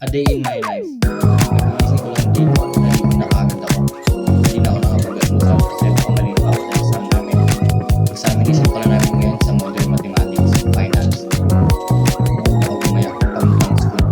A day in my life. Nagising ko lang dito, naligo na kagad ako. Hindi na ako nakapag-almusal kasi baka malito ako sa exam namin. Examination pala namin ngayon sa Modern Mathematics, Finance. Ako bumaya pamuntang school.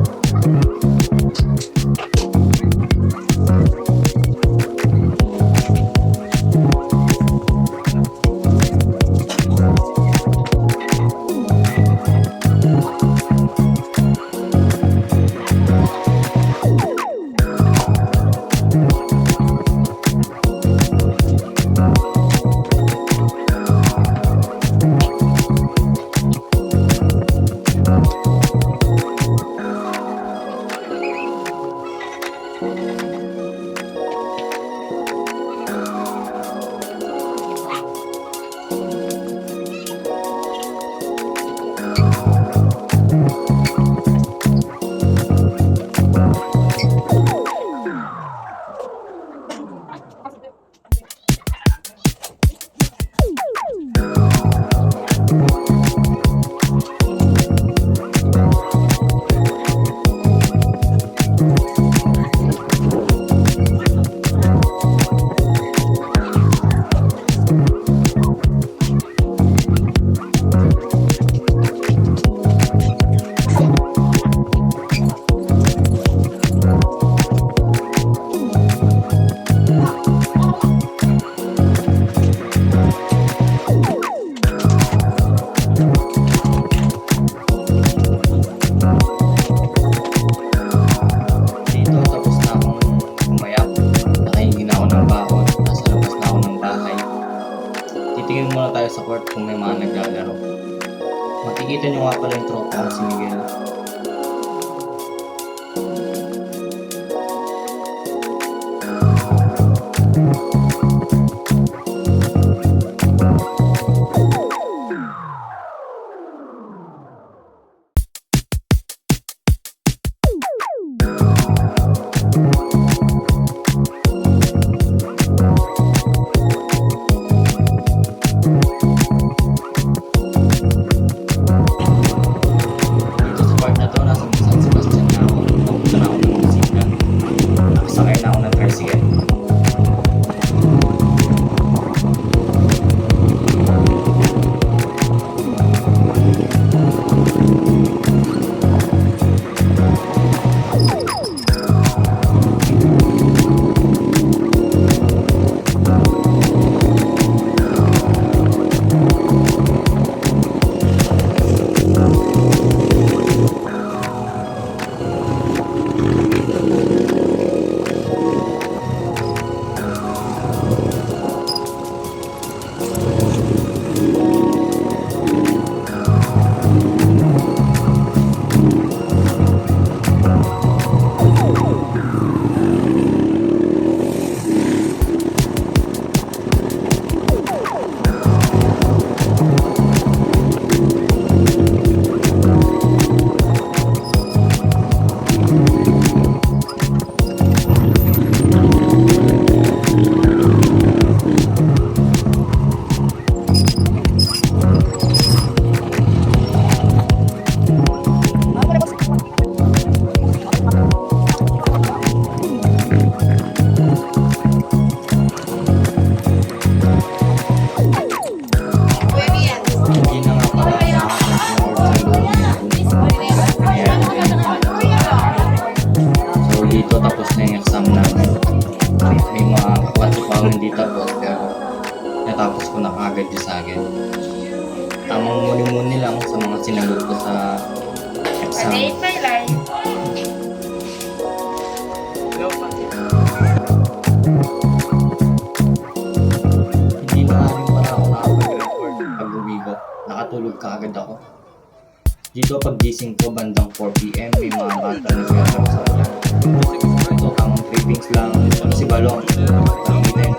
Titingin muna tayo sa court kung may mga naglalaro. Makikita nyo nga pala yung tropa ko si Miguel. Dito tapos na yung exam namin. May mga kaklase pa akong hindi tapos pero natapos ko na kagad yung sa akin. Tamang muli-muli lang sa mga sinagot ko sa exam. A day in my life. Hindi na nga rin pala ako nakapag-record pag-uwi ko. Nakatulog kaagad ako. Dito pag gising ko bandang 4 PM may mga bata naglalaro sa ulan. So tamang trippings lang. Si Balong. Nakikita yung